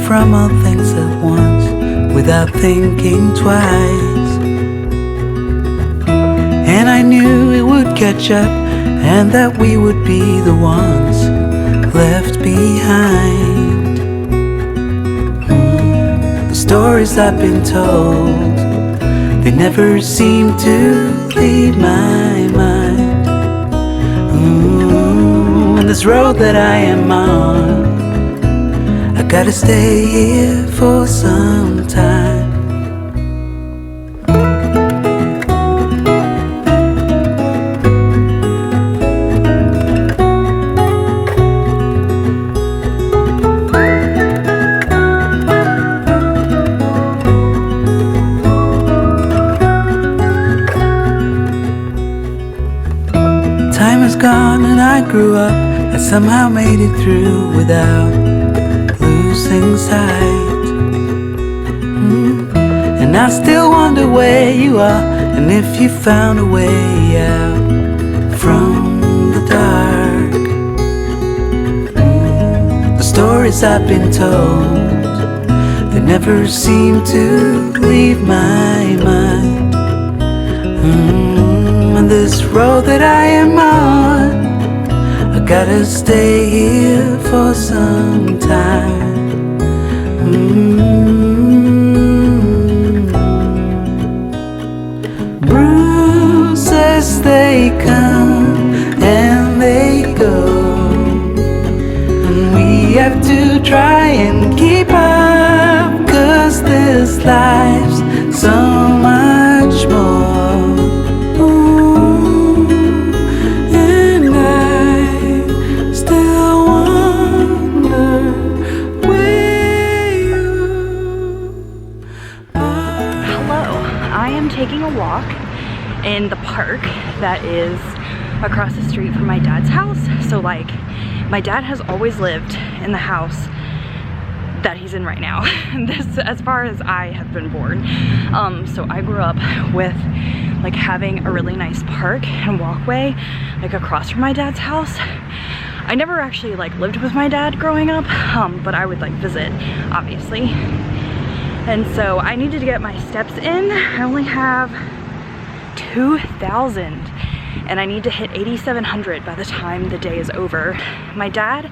from all things at once without thinking twice. And I knew it would catch up and that we would be the ones left behind. The stories I've been told, they never seem to leave my mind. And this road that I am on, I gotta stay here for some time. Time is gone and I grew up. I somehow made it through without losing sight. And I still wonder where you are, and if you found a way out from the dark. The stories I've been told, they never seem to leave my mind. And this road that I am on, I gotta stay here for some time. Bruises, they come and they go, and we have to try and keep up, 'cause this life's so much more. Taking a walk in the park that is across the street from my dad's house. So like, my dad has always lived in the house that he's in right now. This, as far as I have been born. So I grew up with like having a really nice park and walkway like across from my dad's house. I never actually like lived with my dad growing up, but I would like visit, obviously. And so I needed to get my steps in. I only have 2,000 and I need to hit 8,700 by the time the day is over. My dad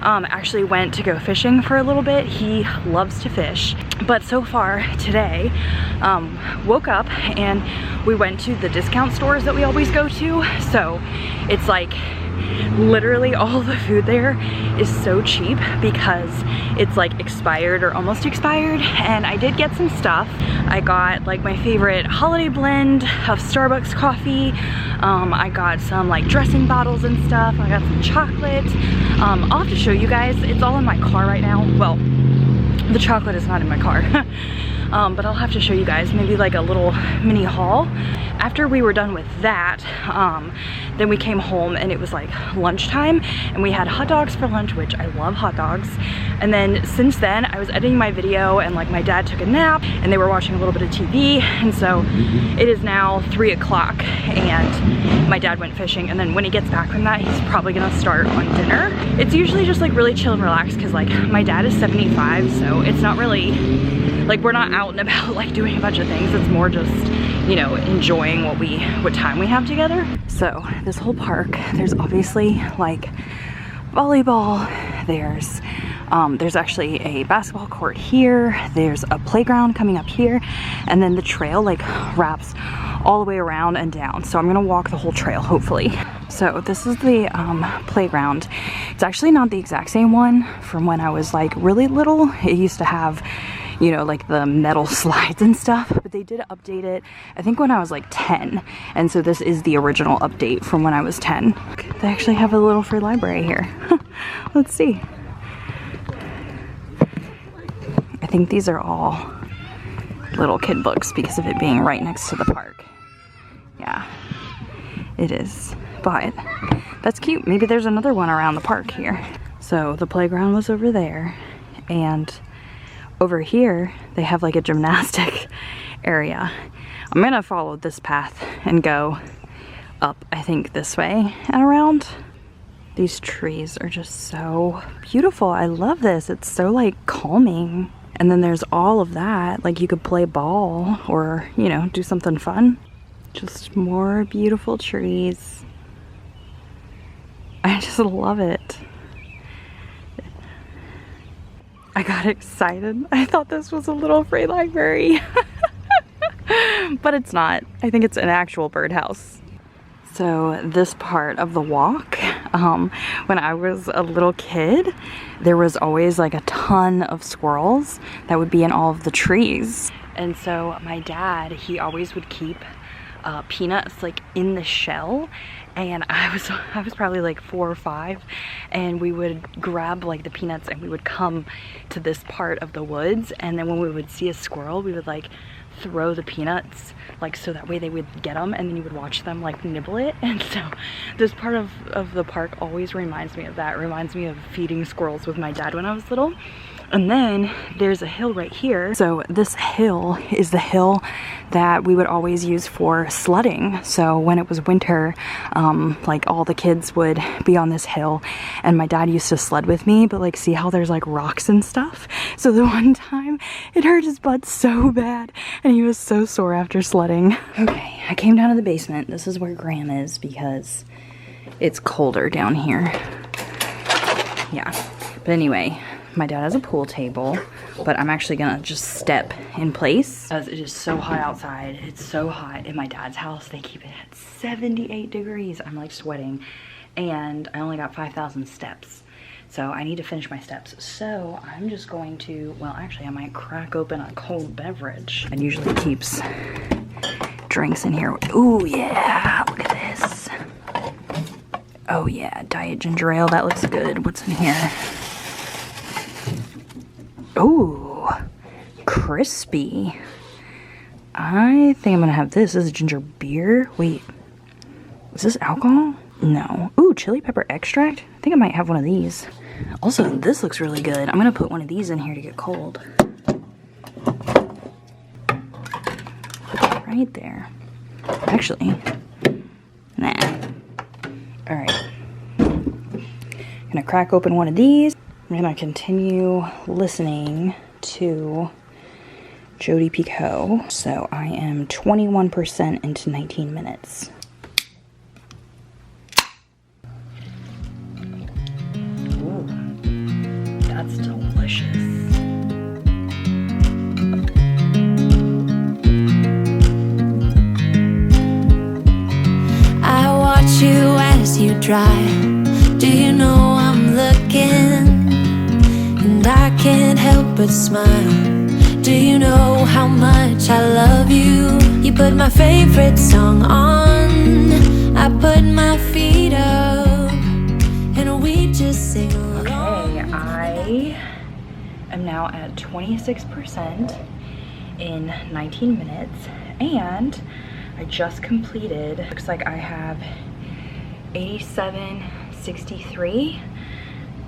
actually went to go fishing for a little bit. He loves to fish. But so far today, woke up and we went to the discount stores that we always go to. So it's like literally all the food there is so cheap because it's like expired or almost expired. And I did get some stuff. I got like my favorite holiday blend of Starbucks coffee. I got some like dressing bottles and stuff. I got some chocolate. I'll have to show you guys. It's all in my car right now. Well, the chocolate is not in my car. But I'll have to show you guys maybe like a little mini haul. After we were done with that, then we came home and it was like lunchtime and we had hot dogs for lunch, which I love hot dogs. And then since then I was editing my video and like my dad took a nap and they were watching a little bit of TV. And so it is now 3 o'clock and my dad went fishing, and then when he gets back from that, he's probably gonna start on dinner. It's usually just like really chill and relaxed because like my dad is 75, so it's not really like we're not out and about like doing a bunch of things. It's more just, you know, enjoying what time we have together. So this whole park, there's obviously like volleyball, there's actually a basketball court here, there's a playground coming up here, and then the trail like wraps all the way around and down. So I'm gonna walk the whole trail, hopefully. So this is the playground. It's actually not the exact same one from when I was like really little. It used to have, you know, like the metal slides and stuff, but they did update it, I think when I was like 10. And so this is the original update from when I was 10. They actually have a little free library here. Let's see. I think these are all little kid books because of it being right next to the park. Yeah, it is, but that's cute. Maybe there's another one around the park here. So the playground was over there, and over here they have like a gymnastic area. I'm gonna follow this path and go up, I think this way and around. These trees are just so beautiful. I love this. It's so like calming. And then there's all of that. Like you could play ball or, you know, do something fun. Just more beautiful trees. I just love it. I got excited. I thought this was a little free library. But it's not. I think it's an actual birdhouse. So this part of the walk, when I was a little kid, there was always like a ton of squirrels that would be in all of the trees. And so my dad, he always would keep peanuts like in the shell, and I was probably like 4 or 5, and we would grab like the peanuts and we would come to this part of the woods, and then when we would see a squirrel, we would like throw the peanuts, like so that way they would get them, and then you would watch them like nibble it. And so this part of the park always reminds me of that. It reminds me of feeding squirrels with my dad when I was little. And then there's a hill right here. So this hill is the hill that we would always use for sledding. So when it was winter, like all the kids would be on this hill, and my dad used to sled with me, but like see how there's like rocks and stuff? So the one time it hurt his butt so bad and he was so sore after sledding. Okay, I came down to the basement. This is where Graham is because it's colder down here. Yeah, but anyway, my dad has a pool table, but I'm actually gonna just step in place as it is so hot outside. It's so hot in my dad's house. They keep it at 78 degrees. I'm like sweating, and I only got 5,000 steps. So I need to finish my steps. So I'm just going to, well, actually I might crack open a cold beverage. It usually keeps drinks in here. Ooh, yeah, look at this. Oh yeah, diet ginger ale, that looks good. What's in here? Ooh, crispy. I think I'm gonna have this. This is ginger beer. Wait, is this alcohol? No. Ooh, chili pepper extract. I think I might have one of these. Also, this looks really good. I'm gonna put one of these in here to get cold. Right there. Actually, nah. All right. Gonna crack open one of these. I'm gonna continue listening to Jodi Picoult. So I am 21% into 19 minutes. Ooh, that's delicious. I watch you as you drive. Do you know I'm looking? And I can't help but smile. Do you know how much I love you? You put my favorite song on. I put my feet up, and we just sing along. Okay, I am now at 26% in 19 minutes, and I just completed, looks like I have 87.63.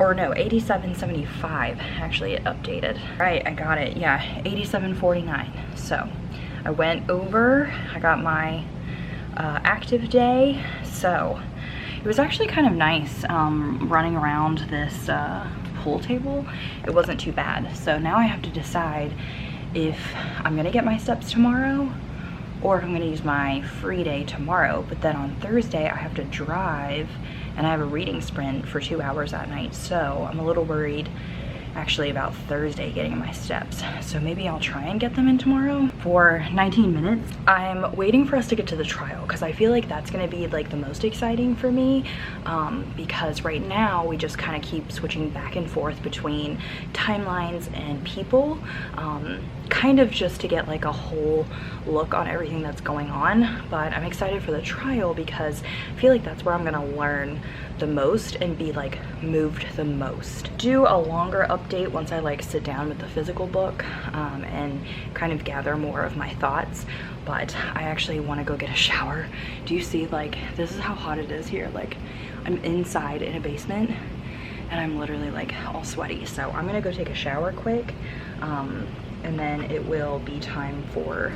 Or no, 87.75, actually it updated. Right, I got it, yeah, 87.49. So I went over, I got my active day. So it was actually kind of nice running around this pool table. It wasn't too bad. So now I have to decide if I'm gonna get my steps tomorrow or if I'm gonna use my free day tomorrow. But then on Thursday I have to drive, and I have a reading sprint for 2 hours that night, so I'm a little worried actually about Thursday getting my steps. So maybe I'll try and get them in tomorrow. For 19 minutes, I'm waiting for us to get to the trial because I feel like that's gonna be like the most exciting for me, because right now we just kind of keep switching back and forth between timelines and people, kind of just to get like a whole look on everything that's going on. But I'm excited for the trial because I feel like that's where I'm gonna learn the most and be like moved the most. Do a longer update once I like sit down with the physical book and kind of gather more of my thoughts. But I actually want to go get a shower. Do you see, like, this is how hot it is here. Like, I'm inside in a basement and I'm literally like all sweaty. So I'm gonna go take a shower quick, and then it will be time for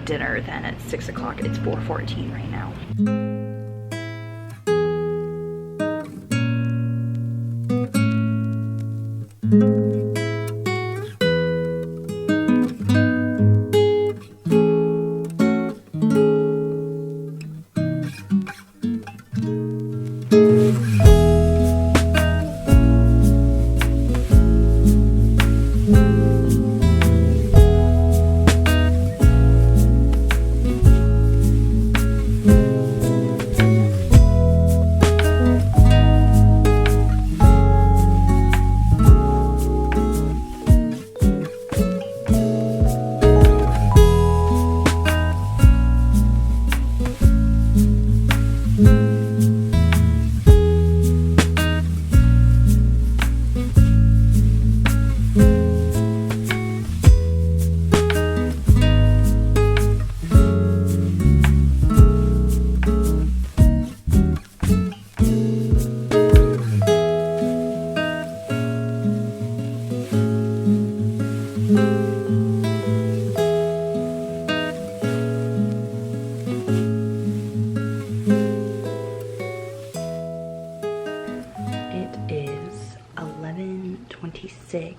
dinner then at 6 o'clock. It's 4:14 right now. 6.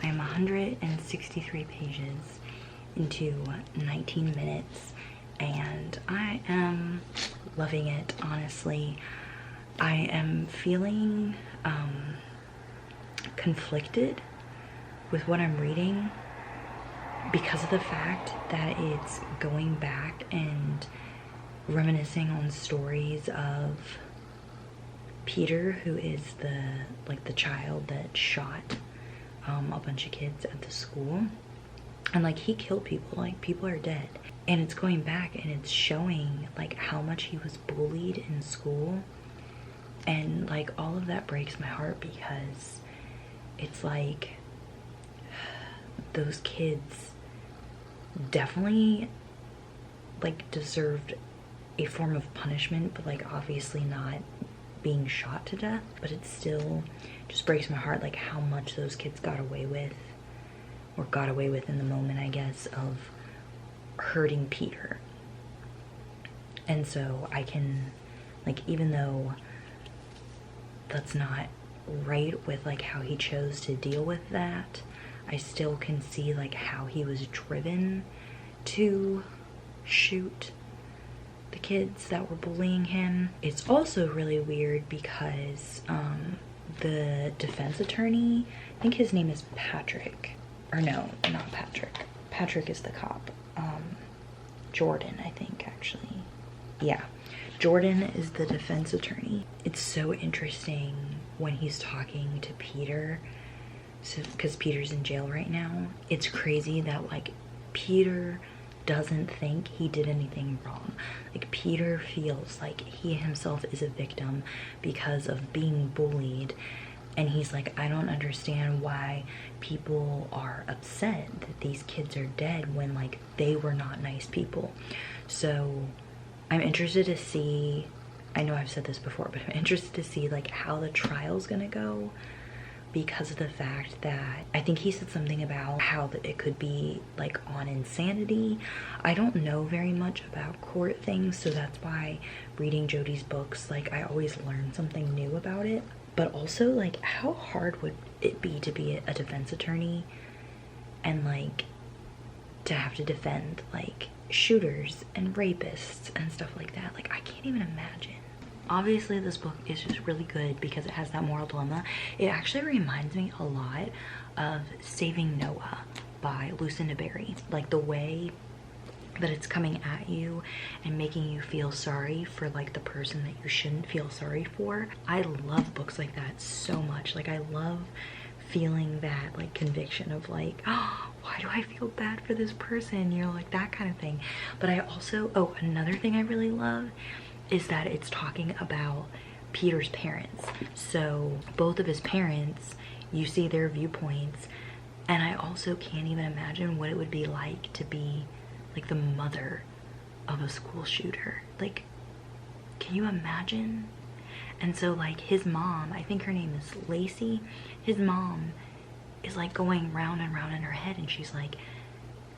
I am 163 pages into 19 minutes and I am loving it, honestly. I am feeling conflicted with what I'm reading because of the fact that it's going back and reminiscing on stories of Peter, who is the child that shot a bunch of kids at the school, and like he killed people, like people are dead, and it's going back and it's showing like how much he was bullied in school, and like all of that breaks my heart because it's like those kids definitely like deserved a form of punishment, but like obviously not being shot to death. But it still just breaks my heart like how much those kids got away with in the moment, I guess, of hurting Peter. And so I can, like, even though that's not right with like how he chose to deal with that, I still can see like how he was driven to shoot the kids that were bullying him. It's also really weird because the defense attorney, I think his name is Patrick, or no, not Patrick. Patrick is the cop. Jordan, I think, actually. Yeah, Jordan is the defense attorney. It's so interesting when he's talking to Peter, because Peter's in jail right now. It's crazy that like Peter doesn't think he did anything wrong. Like Peter feels like he himself is a victim because of being bullied, and he's like, I don't understand why people are upset that these kids are dead when like they were not nice people. So I'm interested to see, I know I've said this before, but I'm interested to see like how the trial's gonna go, because of the fact that I think he said something about how that it could be like on insanity. I don't know very much about court things, so that's why reading Jodi's books, like I always learn something new about it. But also, like, how hard would it be to be a defense attorney and like to have to defend like shooters and rapists and stuff like that? Like, I can't even imagine. Obviously this book is just really good because it has that moral dilemma. It actually reminds me a lot of Saving Noah by Lucinda Berry. Like the way that it's coming at you and making you feel sorry for like the person that you shouldn't feel sorry for. I love books like that so much. Like I love feeling that like conviction of like, oh, why do I feel bad for this person? You know, like that kind of thing. But I also, oh, another thing I really love is that it's talking about Peter's parents. So both of his parents, you see their viewpoints, and I also can't even imagine what it would be like to be like the mother of a school shooter. Like, can you imagine? And so like his mom, I think her name is Lacey, his mom is like going round and round in her head, and she's like,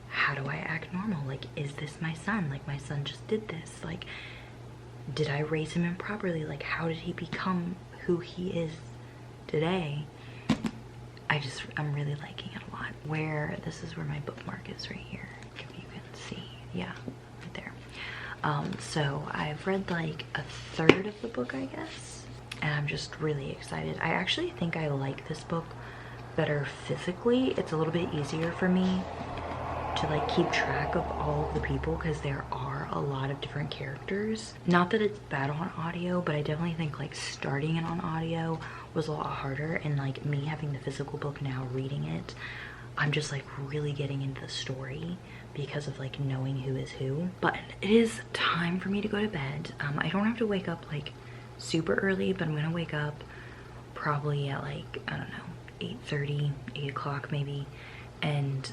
how do I act normal? Like, is this my son? Like, my son just did this. Like, did I raise him improperly? Like, how did he become who he is today? I'm really liking it a lot. This is where my bookmark is right here, if you can see. Yeah, right there. So I've read like a third of the book, I guess, and I'm just really excited. I actually think I like this book better physically. It's a little bit easier for me to like keep track of all of the people because there are a lot of different characters. Not that it's bad on audio, but I definitely think like starting it on audio was a lot harder, and like me having the physical book now, reading it, I'm just like really getting into the story because of like knowing who is who. But it is time for me to go to bed. I don't have to wake up like super early, but I'm gonna wake up probably at like, I don't know, 8:30, 8 o'clock maybe, and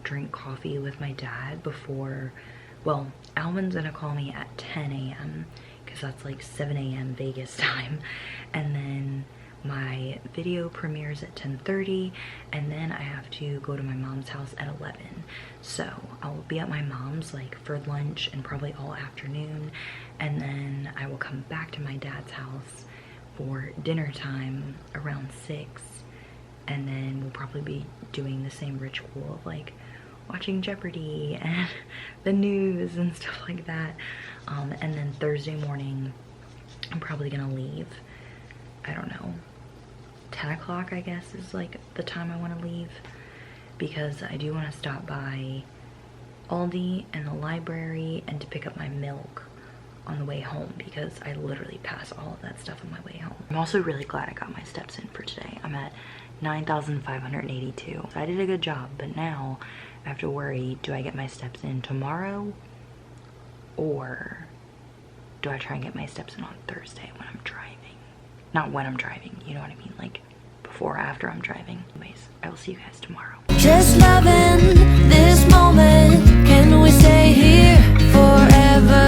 drink coffee with my dad before, well, Alvin's gonna call me at 10 a.m. because that's like 7 a.m. Vegas time, and then my video premieres at 10:30, and then I have to go to my mom's house at 11. So I'll be at my mom's like for lunch and probably all afternoon, and then I will come back to my dad's house for dinner time around 6, and then we'll probably be doing the same ritual of like watching Jeopardy and the news and stuff like that. And then Thursday morning, I'm probably gonna leave, I don't know, 10 o'clock I guess is like the time I want to leave, because I do want to stop by Aldi and the library and to pick up my milk on the way home, because I literally pass all of that stuff on my way home. I'm also really glad I got my steps in for today. I'm at 9,582. I did a good job, but now I have to worry, do I get my steps in tomorrow, or do I try and get my steps in on Thursday when I'm driving? Not when I'm driving, you know what I mean, like before or after I'm driving. Anyways, I will see you guys tomorrow. Just loving this moment. Can we stay here forever?